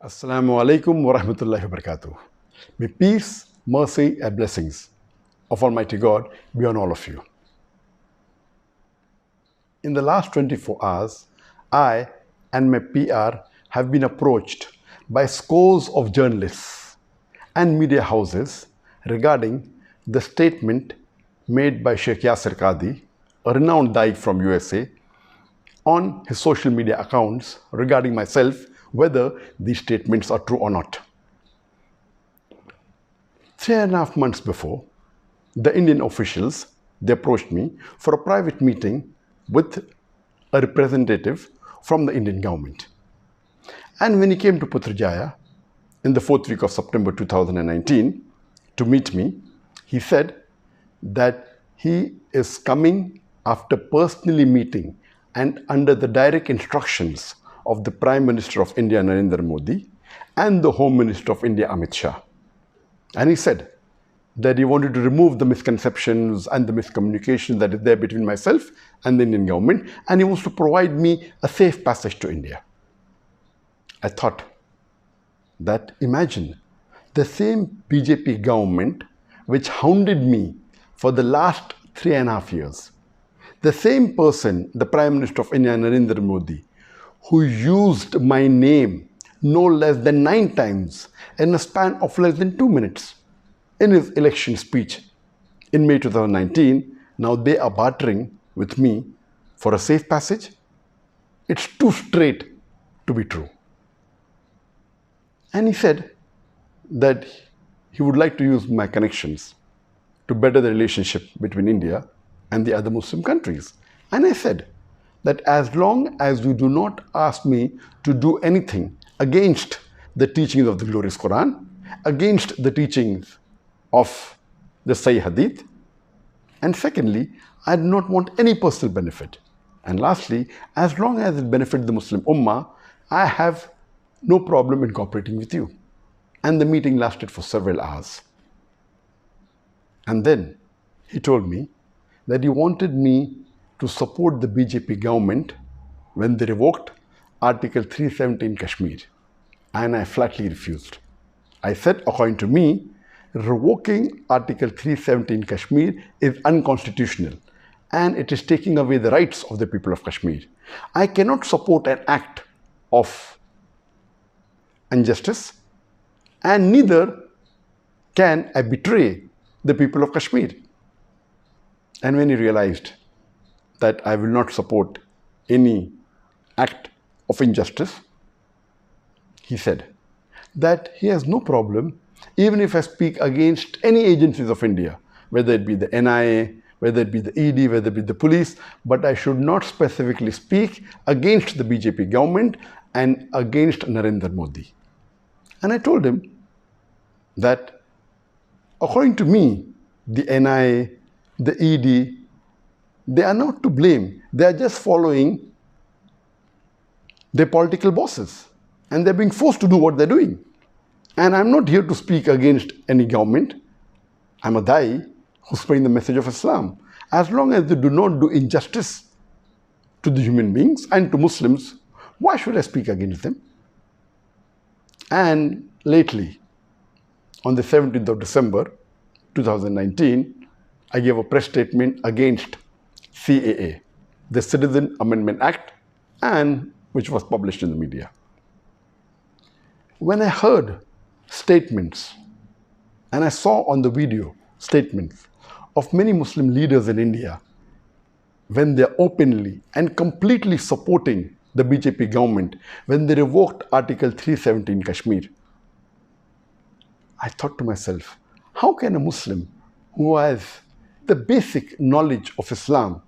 Assalamu alaikum wa rahmatullahi wa barakatuh. May peace, mercy, and blessings of Almighty God be on all of you. In the last 24 hours, I and my PR have been approached by scores of journalists and media houses regarding the statement made by Sheikh Yasir Qadhi, a renowned Da'i from USA, on his social media accounts regarding myself, whether these statements are true or not. 3.5 months before, the Indian officials, they approached me for a private meeting with a representative from the Indian government. And when he came to Putrajaya in the 4th week of September 2019 to meet me, he said that he is coming after personally meeting and under the direct instructions of the Prime Minister of India, Narendra Modi, and the Home Minister of India, Amit Shah. And he said that he wanted to remove the misconceptions and the miscommunication that is there between myself and the Indian government, and he wants to provide me a safe passage to India. I thought that imagine the same BJP government which hounded me for the last 3.5 years, the same person, the Prime Minister of India, Narendra Modi, who used my name no less than 9 times in a span of less than 2 minutes in his election speech in May 2019, now they are bartering with me for a safe passage? It's too straight to be true. And he said that he would like to use my connections to better the relationship between India and the other Muslim countries. And I said that as long as you do not ask me to do anything against the teachings of the glorious Quran, against the teachings of the Sahih Hadith, and secondly, I do not want any personal benefit. And lastly, as long as it benefits the Muslim Ummah, I have no problem in cooperating with you. And the meeting lasted for several hours. And then he told me that he wanted me to support the BJP government when they revoked Article 370 in Kashmir. And I flatly refused. I said, according to me, revoking Article 370 in Kashmir is unconstitutional and it is taking away the rights of the people of Kashmir. I cannot support an act of injustice, and neither can I betray the people of Kashmir. And when he realized that I will not support any act of injustice, he said that he has no problem even if I speak against any agencies of India, whether it be the NIA, whether it be the ED, whether it be the police, but I should not specifically speak against the BJP government and against Narendra Modi. And I told him that according to me, the NIA, the ED, they are not to blame. They are just following their political bosses and they're being forced to do what they're doing. And I'm not here to speak against any government. I'm a Da'i who's spreading the message of Islam. As long as they do not do injustice to the human beings and to Muslims, why should I speak against them? And lately, on the 17th of December 2019, I gave a press statement against CAA, the Citizen Amendment Act, and which was published in the media. When I heard statements and I saw on the video statements of many Muslim leaders in India when they're openly and completely supporting the BJP government when they revoked Article 370 in Kashmir, I thought to myself, how can a Muslim who has the basic knowledge of Islam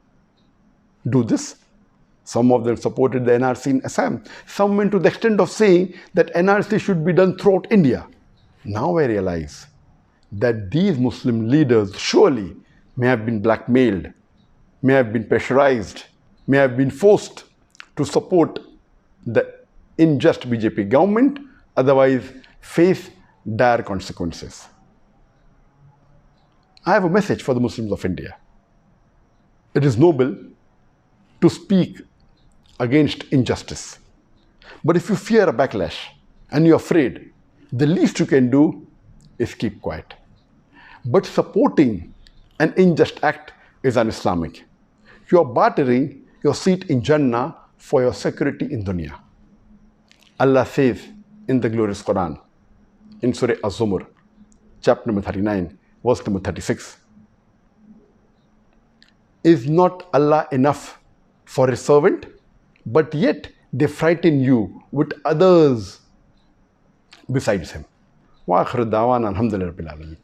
do this? Some of them supported the NRC in Assam. Some went to the extent of saying that NRC should be done throughout India. Now I realize that these Muslim leaders surely may have been blackmailed, may have been pressurized, may have been forced to support the unjust BJP government, otherwise face dire consequences. I have a message for the Muslims of India. It is noble to speak against injustice. But if you fear a backlash and you're afraid, the least you can do is keep quiet. But supporting an unjust act is un-Islamic. You are bartering your seat in Jannah for your security in dunya. Allah says in the glorious Quran, in Surah Az-Zumar, chapter number 39, verse number 36. Is not Allah enough for His servant? But yet they frighten you with others besides Him. Wa akhiru da'wana alhamdulillahi rabbil alamin.